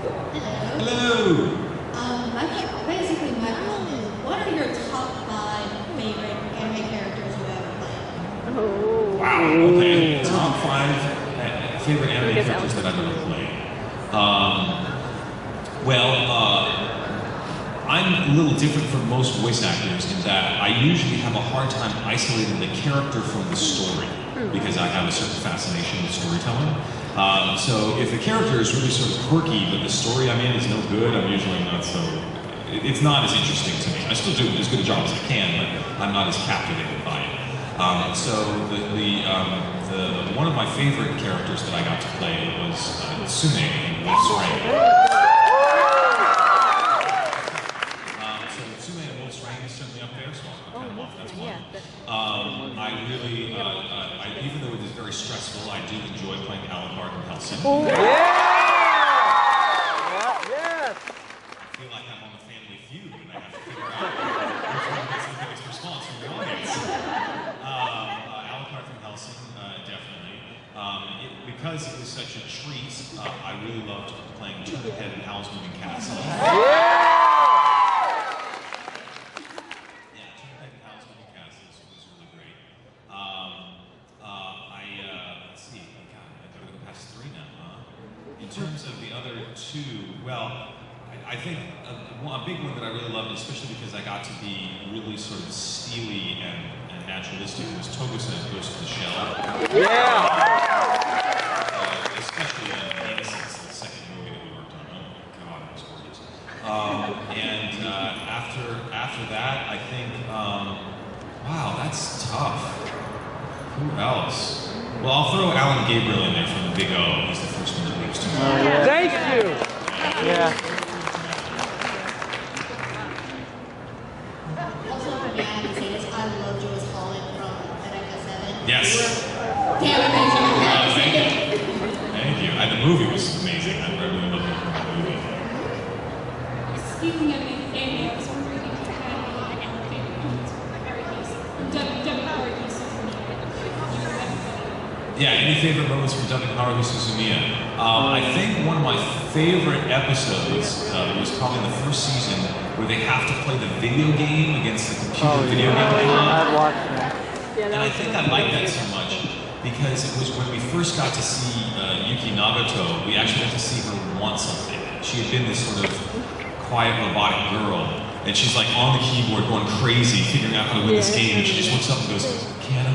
Hello. Basically, my question is, what are your top 5 favorite anime characters you ever played? Oh. Wow. Okay. Top 5 favorite anime characters that I've ever played. I'm a little different from most voice actors in that I usually have a hard time isolating the character from the story because I have a certain fascination with storytelling. So if the character is really sort of quirky, but the story I'm in is no good, I'm usually not so. It's not as interesting to me. I still do as good a job as I can, but I'm not as captivated by it. One of my favorite characters that I got to play was Tsume in Wolf's Rain. Even though it is very stressful, I do enjoy playing Alucard in Hellsing. Oh. Yeah! I feel like I'm on the Family Feud and I have to figure out which one gets the biggest response from the audience. Alucard from Hellsing, definitely. Because it was such a treat, I really loved playing Turniphead in Howl's Moving Castle. In terms of the other 2, well, I think a big one that I really loved, especially because I got to be really sort of steely and naturalistic, was Togusa in Ghost of the Shell. Yeah! Especially in Innocence, the second movie that we worked on. Oh God, that was gorgeous. After that, I think, wow, that's tough. Who else? Well, I'll throw Alan Gabriel in there from the Big O. He's the first one that leaps to mind. Thank you! Yeah. Also, for me, I have to say this, I loved you as Holland from America 7. Yes. Damn amazing. Thank you. Thank you. The movie was amazing. I really loved the movie. Speaking of anime, I was wondering if you had any favorite moments from Harry Suzumiya. Yeah, any favorite moments from Haruhi Suzumiya? I think one of my favorite episodes was probably in the first season where they have to play the video game against the computer video game. I'd watch that. And I think I liked that so much because it was when we first got to see Yuki Nagato, we actually got to see her want something. She had been this sort of quiet, robotic girl, and she's like on the keyboard going crazy, figuring out how to win this game, and she just looks up and goes, "Can I?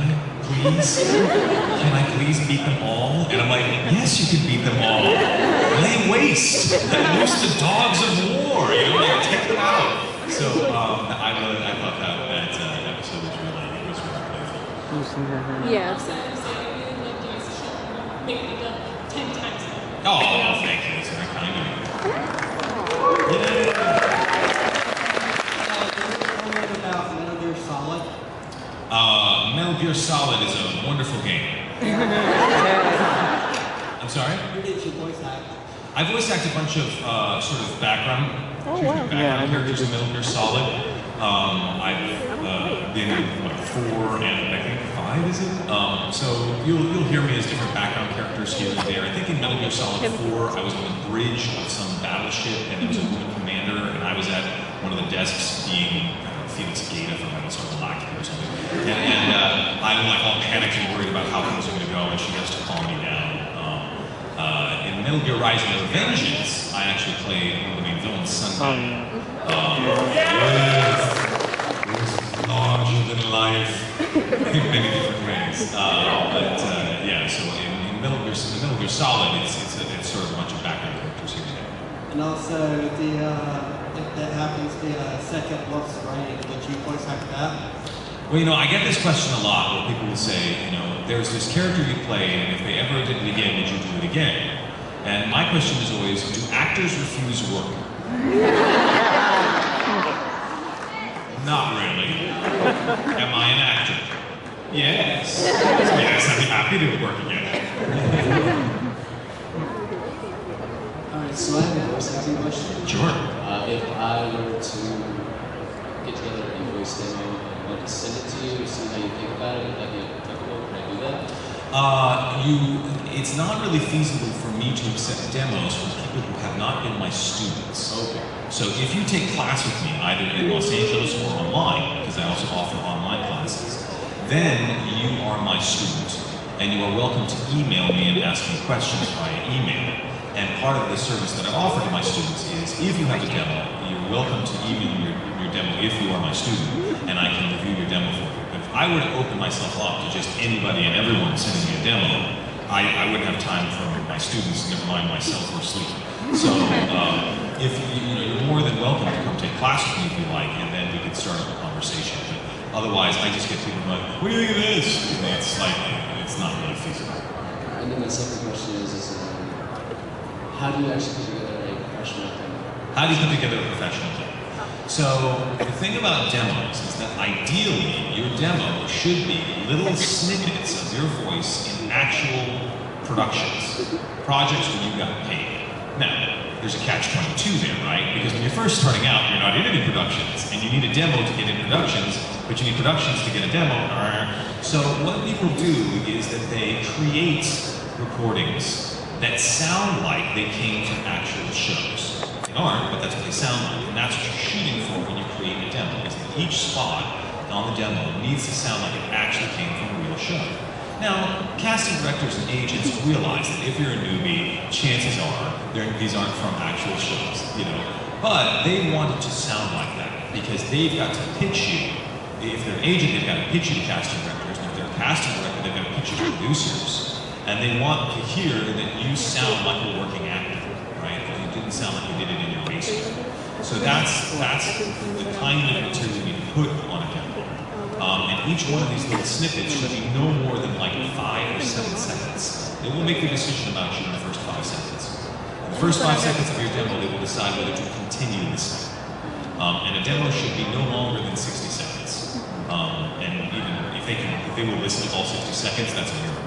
Please? Can I please beat them all?" And I'm like, yes, you can beat them all. Lay waste. Let loose the dogs of war. You know, like, take them out. So I thought that episode was really playful. Yeah. Maybe 10 times. Oh, thank you. That's very kind of you. Yeah. About Metal Gear Solid. Metal Gear Solid is a wonderful game. I'm sorry? Who did you voice act? I voice act a bunch of sort of background characters in Metal Gear Solid. I've been in 4 and I think 5, is it? So you'll hear me as different background characters here and there. I think in Metal Gear Solid 4, I was on the bridge of some battleship and there was a woman commander, and I was at one of the desks being Felix Gata from Battlestar Galactica or something. And I'm like all panicked and worried about how things are going to go, and she has to calm me down. In Metal Gear Rising: Revengeance, I actually played one of the main villains, Sunday. Larger than life in many different ways. Yeah, so in Metal Gear Solid, it's sort of a bunch of background characters here today. And also, if that happens to be a second Wolf's Rain, would you voice act that? Well, you know, I get this question a lot where people will say, you know, there's this character you played, and if they ever did it again, would you do it again? And my question is always, do actors refuse work? Not really. Am I an actor? Yes. Yes, I'd be happy to work again. Alright, so I have a voice acting question. Sure. If I were to get together a voice demo and want to send it to you to see how you think about it, would that be applicable? Can I do that? It's not really feasible for me to accept demos from people who have not been my my students. Okay. So if you take class with me, either in Los Angeles or online, because I also offer online classes, then you are my student, and you are welcome to email me and ask me questions via email. And part of the service that I offer to my students is, if you have a demo, you're welcome to email your demo if you are my student, and I can review your demo for you. But if I were to open myself up to just anybody and everyone sending me a demo, I wouldn't have time for my students, never mind myself or sleep. So if you're more than welcome to come take class with me if you like, and then we can start a conversation. But otherwise, I just get people like, what do you think of this? And it's like, it's not really feasible. And then my second question is how do you actually put together a professional demo? How do you put together a professional demo? So the thing about demos is that ideally your demo should be little snippets of your voice in actual productions, projects where you got paid. Now, there's a catch-22 there, right? Because when you're first starting out, you're not in any productions, and you need a demo to get in productions, but you need productions to get a demo. So what people do is that they create recordings that sound like they came from actual shows. They aren't, but that's what they sound like, and that's what you're shooting for when you create a demo, is that each spot on the demo needs to sound like it actually came from a real show. Now, casting directors and agents realize that if you're a newbie, chances are these aren't from actual shows, but they want it to sound like that because they've got to pitch you. If they're an agent, they've got to pitch you to casting directors, and if they're a casting director, they've got to pitch you to producers. And they want to hear that you sound like a working actor, right? That you didn't sound like you did it in your basement. So that's the kind of material you put on a demo. And each one of these little snippets should be no more than like 5 or 7 seconds. They will make their decision about you in the first 5 seconds. In the first 5 seconds of your demo, they will decide whether to continue listening. And a demo should be no longer than 60 seconds. And even if they will listen to all 60 seconds, that's a miracle.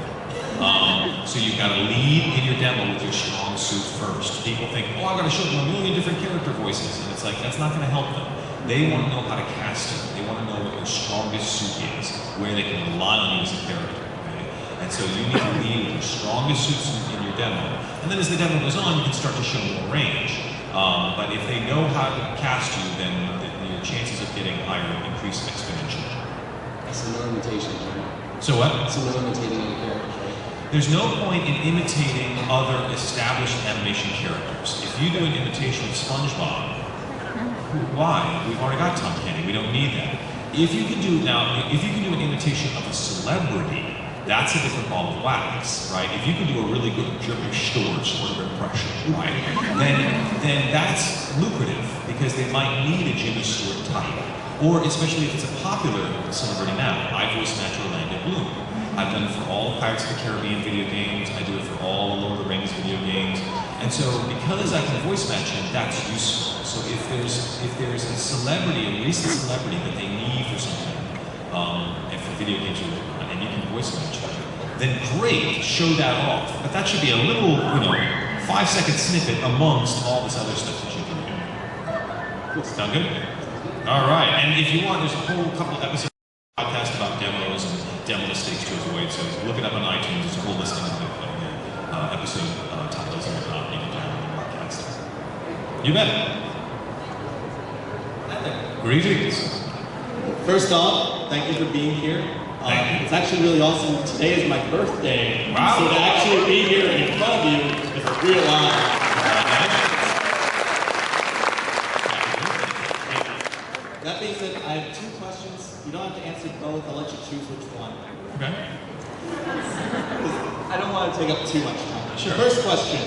So you've got to lead in your demo with your strong suit first. People think, oh, I've got to show them a million different character voices. And it's like, that's not going to help them. They want to know how to cast you. They want to know what your strongest suit is, where they can rely on you as a character. Okay? And so you need to lead with your strongest suits in your demo. And then as the demo goes on, you can start to show more range. But if they know how to cast you, then your chances of getting higher increase exponentially. So no imitations, right? So what? So no imitating any characters, right? There's no point in imitating other established animation characters. If you do an imitation of SpongeBob, why? We've already got Tom Kenny. We don't need that. If you can do an imitation of a celebrity, that's a different ball of wax, right? If you can do a really good Jeremy Stewart sort of impression, right? Then that's lucrative because they might need a Jimmy Stewart type, or especially if it's a popular celebrity now. I voice Natural Orlando Bloom. I've done it for all Pirates of the Caribbean video games. I do it for all the Lord of the Rings video games. And so because I can voice match him, that's useful. So if there's a celebrity, a recent celebrity that they need for something, and for video games and you can voice match them, then great, show that off. But that should be a little, 5-second snippet amongst all this other stuff that you can do. Sound good? All right, and if you want, there's a whole couple episodes of podcast about demos and demo mistakes to avoid. So look it up on iTunes. There's a whole listing of the episode titles and whatnot. You can download the podcast. You bet. Greetings. First off, thank you for being here. Thank you. It's actually really awesome. Today is my birthday. Wow. So to actually be here in front of you is a real honor. That being said, I have 2 questions. You don't have to answer both. I'll let you choose which one. Okay. I don't want to take up too much time. Sure. First question.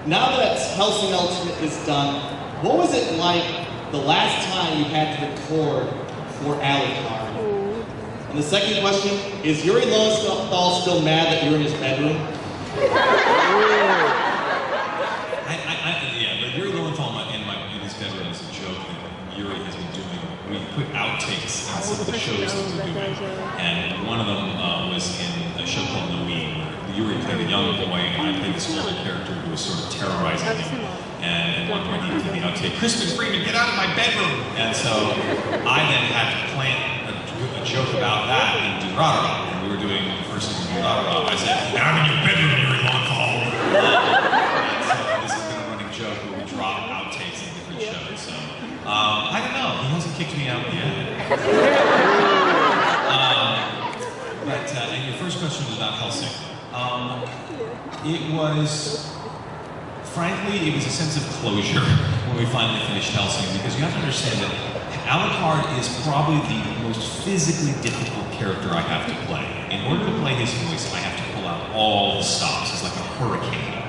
Now that Hellsing Ultimate is done, what was it like the last time you had to record for Alucard? And the second question, is Yuri Lowenthal still mad that you're in his bedroom? Yeah, but Yuri Lowenthal in his bedroom is a joke that Yuri has been doing. We put outtakes on some of the shows that we're doing. And one of them was in a show called Noeen, where Yuri played a young boy, and I played this older character who was sort of terrorizing him. And at one point he did the outtake, Crispin Freeman, get out of my bedroom! And so I then had to plant a joke about that in Durarara. When we were doing the first season of Durarara, I said, I'm in your bedroom, Yuri Lowenthal! So this has been a running joke where we try drop outtakes in different shows. So I don't know. He hasn't kicked me out yet. And your first question was about Hellsing. It was, frankly, it was a sense of closure when we finally finished Hellsing, because you have to understand that Alucard is probably the most physically difficult character I have to play. In order to play his voice, I have to pull out all the stops. He's like a hurricane.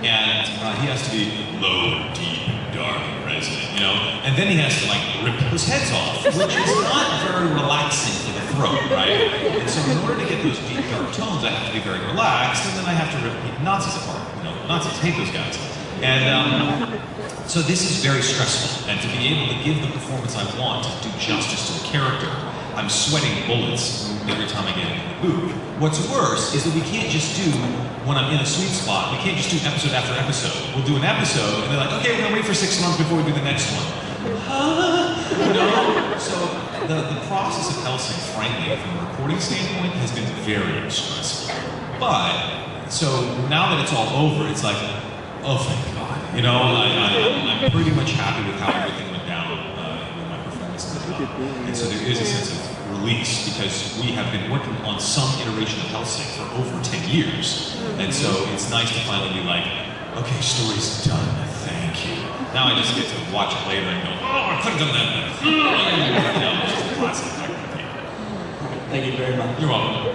And he has to be low, deep, dark, and resonant, you know? And then he has to like rip people's heads off, which is not very relaxing for the throat, right? And so in order to get those deep, dark tones, I have to be very relaxed, and then I have to rip Nazis apart. You know, Nazis hate those guys. And so this is very stressful, and to be able to give the performance I want to do justice to the character, I'm sweating bullets every time I get into the booth. What's worse is that we can't just do, when I'm in a sweet spot, we can't just do episode after episode. We'll do an episode, and they're like, okay, we're gonna wait for 6 months before we do the next one. You know? So the process of Hellsing, frankly, from a recording standpoint, has been very stressful. But, so now that it's all over, it's like, oh, thank God. You know, I'm pretty much happy with how everything went down with my performance in the job. And so there is a sense of release, because we have been working on some iteration of Hellsing for over 10 years. And so it's nice to finally be like, okay, story's done, thank you. Now I just get to watch it later and go, oh, I could have done that better. You know, it's just a classic. Thank you very much. You're welcome.